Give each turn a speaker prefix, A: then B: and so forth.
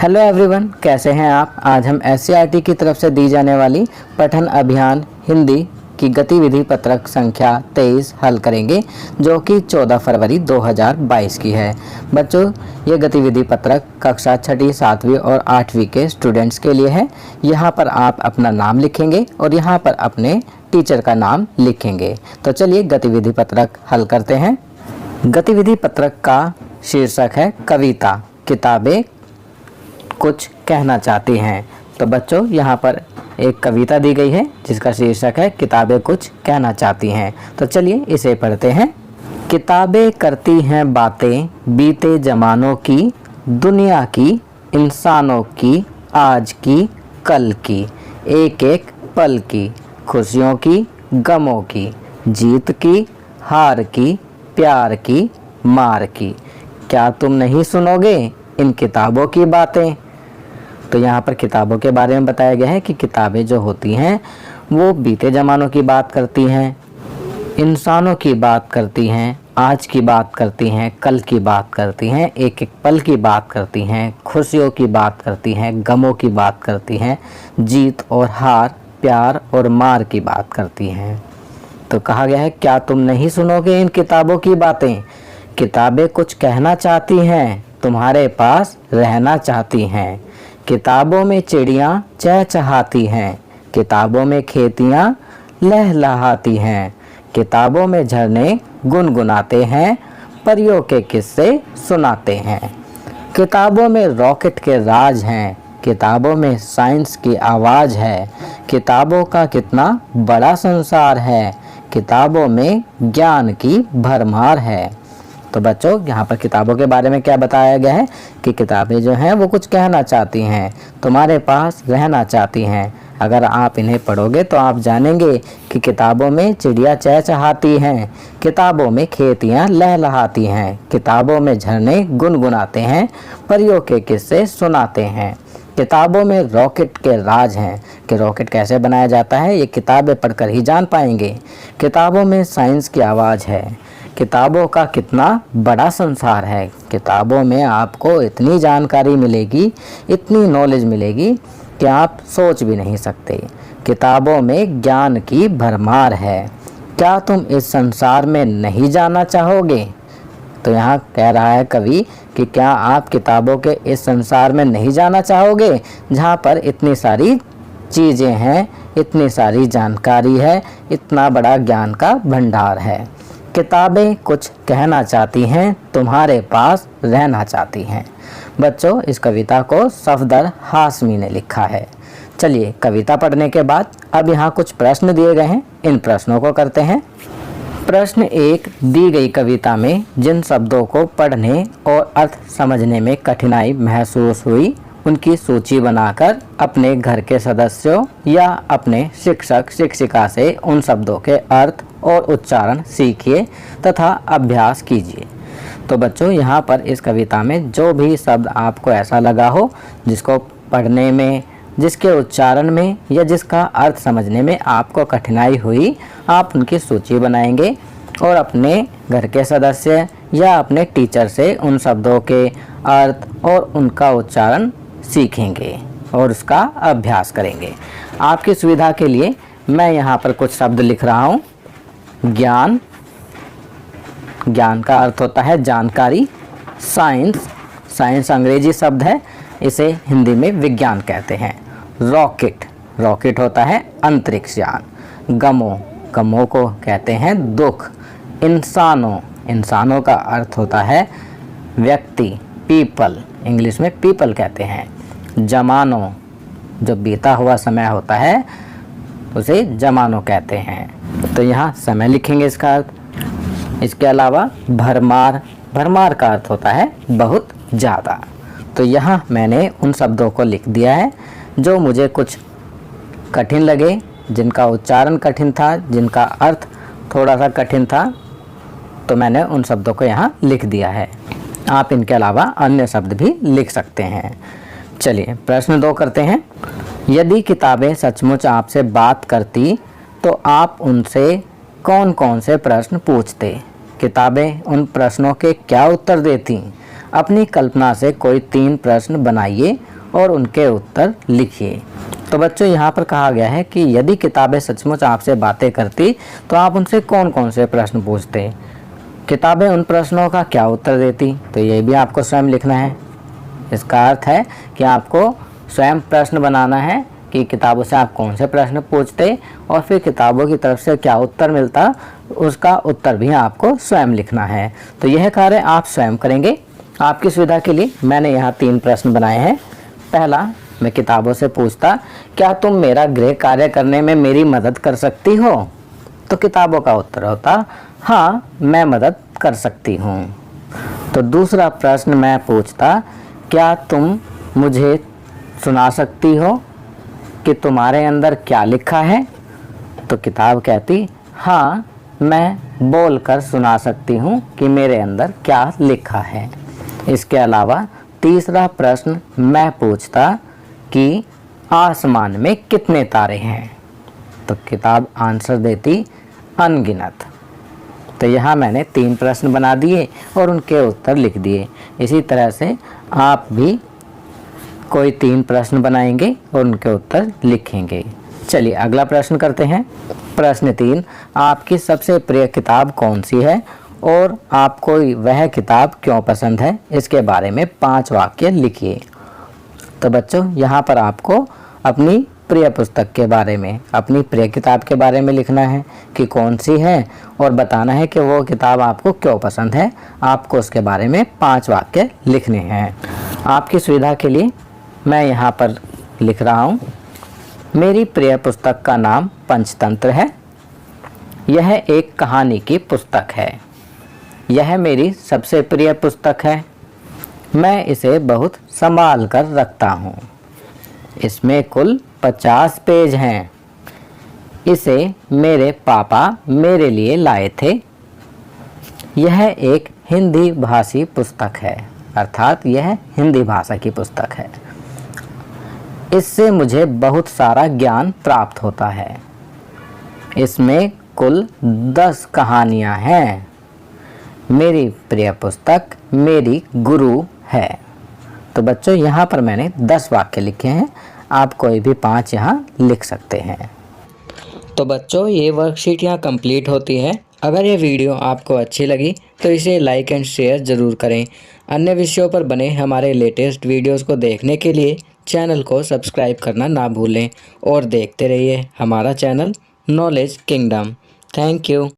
A: Hello everyone, कैसे हैं आप। आज हम एससीईआरटी की तरफ से दी जाने वाली पठन अभियान हिंदी की गतिविधि पत्रक संख्या 23 हल करेंगे, जो कि 14 फरवरी 2022 की है। बच्चों, ये गतिविधि पत्रक कक्षा 6ठी, 7वीं और 8वीं के स्टूडेंट्स के लिए है। यहाँ पर आप अपना नाम लिखेंगे और यहाँ पर अपने टीचर का नाम लिखेंगे। तो चलिए गतिविधि पत्रक हल करते हैं। गतिविधि पत्रक का शीर्षक है कविता, किताबें कुछ कहना चाहती हैं। तो बच्चों, यहाँ पर एक कविता दी गई है जिसका शीर्षक है किताबें कुछ कहना चाहती हैं। तो चलिए इसे पढ़ते हैं। किताबें करती हैं बातें बीते ज़मानों की, दुनिया की, इंसानों की, आज की, कल की, एक एक पल की, खुशियों की, गमों की, जीत की, हार की, प्यार की, मार की। क्या तुम नहीं सुनोगे इन किताबों की बातें। तो यहाँ पर किताबों के बारे में बताया गया है कि किताबें जो होती हैं वो बीते ज़मानों की बात करती हैं, इंसानों की बात करती हैं, आज की बात करती हैं, कल की बात करती हैं, एक एक पल की बात करती हैं, खुशियों की बात करती हैं, गमों की बात करती हैं, जीत और हार, प्यार और मार की बात करती हैं। तो कहा गया है क्या तुम नहीं सुनोगे इन किताबों की बातें। किताबें कुछ कहना चाहती हैं, तुम्हारे पास रहना चाहती हैं। किताबों में चिड़ियाँ चहचहाती हैं, किताबों में खेतियाँ लहलहाती हैं, किताबों में झरने गुनगुनाते हैं, परियों के किस्से सुनाते हैं। किताबों में रॉकेट के राज हैं, किताबों में साइंस की आवाज़ है, किताबों का कितना बड़ा संसार है, किताबों में ज्ञान की भरमार है। तो बच्चों, यहाँ पर किताबों के बारे में क्या बताया गया है कि किताबें जो हैं वो कुछ कहना चाहती हैं, तुम्हारे पास रहना चाहती हैं। अगर आप इन्हें पढ़ोगे तो आप जानेंगे कि किताबों में चिड़िया चहचहाती हैं, किताबों में खेतियाँ लहलहाती हैं, किताबों में झरने गुनगुनाते हैं, परियों के किस्से सुनाते हैं। किताबों में रॉकेट के राज हैं कि रॉकेट कैसे बनाया जाता है ये किताबें पढ़कर ही जान पाएंगे। किताबों में साइंस की आवाज़ है, किताबों का कितना बड़ा संसार है, किताबों में आपको इतनी जानकारी मिलेगी, इतनी नॉलेज मिलेगी कि आप सोच भी नहीं सकते। किताबों में ज्ञान की भरमार है, क्या तुम इस संसार में नहीं जाना चाहोगे। तो यहाँ कह रहा है कवि कि क्या आप किताबों के इस संसार में नहीं जाना चाहोगे जहाँ पर इतनी सारी चीज़ें हैं, इतनी सारी जानकारी है, इतना बड़ा ज्ञान का भंडार है। किताबें कुछ कहना चाहती हैं, तुम्हारे पास रहना चाहती हैं। बच्चों, इस कविता को सफदर हाशमी ने लिखा है। चलिए कविता पढ़ने के बाद अब यहाँ कुछ प्रश्न दिए गए हैं, इन प्रश्नों को करते हैं। प्रश्न 1, दी गई कविता में जिन शब्दों को पढ़ने और अर्थ समझने में कठिनाई महसूस हुई उनकी सूची बनाकर अपने घर के सदस्यों या अपने शिक्षक शिक्षिका से उन शब्दों के अर्थ और उच्चारण सीखिए तथा अभ्यास कीजिए। तो बच्चों, यहाँ पर इस कविता में जो भी शब्द आपको ऐसा लगा हो जिसको पढ़ने में, जिसके उच्चारण में या जिसका अर्थ समझने में आपको कठिनाई हुई, आप उनकी सूची बनाएंगे और अपने घर के सदस्य या अपने टीचर से उन शब्दों के अर्थ और उनका उच्चारण सीखेंगे और उसका अभ्यास करेंगे। आपकी सुविधा के लिए मैं यहाँ पर कुछ शब्द लिख रहा हूँ। ज्ञान, ज्ञान का अर्थ होता है जानकारी। साइंस, साइंस अंग्रेजी शब्द है, इसे हिंदी में विज्ञान कहते हैं। रॉकेट, रॉकेट होता है अंतरिक्ष यान। गमों, गमों को कहते हैं दुख। इंसानों, इंसानों का अर्थ होता है व्यक्ति, पीपल, इंग्लिश में पीपल कहते हैं। जमानों, जो बीता हुआ समय होता है उसे जमानों कहते हैं। तो यहाँ समय लिखेंगे इसका अर्थ। इसके अलावा भरमार, भरमार का अर्थ होता है बहुत ज़्यादा। तो यहाँ मैंने उन शब्दों को लिख दिया है जो मुझे कुछ कठिन लगे, जिनका उच्चारण कठिन था, जिनका अर्थ थोड़ा सा कठिन था, तो मैंने उन शब्दों को यहाँ लिख दिया है। आप इनके अलावा अन्य शब्द भी लिख सकते हैं। चलिए प्रश्न 2 करते हैं। यदि किताबें सचमुच आपसे बात करती तो आप उनसे कौन कौन से प्रश्न पूछते। किताबें उन प्रश्नों के क्या उत्तर देती। अपनी कल्पना से कोई 3 प्रश्न बनाइए और उनके उत्तर लिखिए। तो बच्चों यहाँ पर कहा गया है कि यदि किताबें सचमुच आपसे बातें करती तो आप उनसे कौन कौन से प्रश्न पूछते। किताबें उन प्रश्नों का क्या उत्तर देती, तो ये भी आपको स्वयं लिखना है। इसका अर्थ है कि आपको स्वयं प्रश्न बनाना है कि किताबों से आप कौन से प्रश्न पूछते और फिर किताबों की तरफ से क्या उत्तर मिलता, उसका उत्तर भी आपको स्वयं लिखना है। तो यह कार्य आप स्वयं करेंगे। आपकी सुविधा के लिए मैंने यहाँ 3 प्रश्न बनाए हैं। पहला, मैं किताबों से पूछता, क्या तुम मेरा गृह कार्य करने में मेरी मदद कर सकती हो? तो किताबों का उत्तर होता, हाँ मैं मदद कर सकती हूँ। तो दूसरा प्रश्न मैं पूछता, क्या तुम मुझे सुना सकती हो कि तुम्हारे अंदर क्या लिखा है? तो किताब कहती, हाँ मैं बोलकर सुना सकती हूँ कि मेरे अंदर क्या लिखा है। इसके अलावा तीसरा प्रश्न मैं पूछता कि आसमान में कितने तारे हैं? तो किताब आंसर देती, अनगिनत। तो यहाँ मैंने 3 प्रश्न बना दिए और उनके उत्तर लिख दिए। इसी तरह से आप भी कोई 3 प्रश्न बनाएंगे और उनके उत्तर लिखेंगे। चलिए अगला प्रश्न करते हैं। प्रश्न 3, आपकी सबसे प्रिय किताब कौन सी है और आपको वह किताब क्यों पसंद है? इसके बारे में 5 वाक्य लिखिए। तो बच्चों यहाँ पर आपको अपनी प्रिय पुस्तक के बारे में, अपनी प्रिय किताब के बारे में लिखना है कि कौन सी है और बताना है कि वो किताब आपको क्यों पसंद है। आपको उसके बारे में 5 वाक्य लिखने हैं। आपकी सुविधा के लिए मैं यहाँ पर लिख रहा हूँ। मेरी प्रिय पुस्तक का नाम पंचतंत्र है। यह एक कहानी की पुस्तक है। यह मेरी सबसे प्रिय पुस्तक है। मैं इसे बहुत संभाल कर रखता हूँ। इसमें कुल 50 पेज हैं। इसे मेरे पापा मेरे लिए लाए थे। यह एक हिंदी भाषी पुस्तक है, अर्थात यह हिंदी भाषा की पुस्तक है। इससे मुझे बहुत सारा ज्ञान प्राप्त होता है। इसमें कुल 10 कहानियाँ हैं। मेरी प्रिय पुस्तक मेरी गुरु है। तो बच्चों यहाँ पर मैंने 10 वाक्य लिखे हैं। आप कोई भी 5 यहाँ लिख सकते हैं। तो बच्चों ये वर्कशीट यहाँ कंप्लीट होती है। अगर ये वीडियो आपको अच्छी लगी तो इसे लाइक एंड शेयर ज़रूर करें। अन्य विषयों पर बने हमारे लेटेस्ट वीडियोस को देखने के लिए चैनल को सब्सक्राइब करना ना भूलें और देखते रहिए हमारा channel knowledge kingdom. Thank you.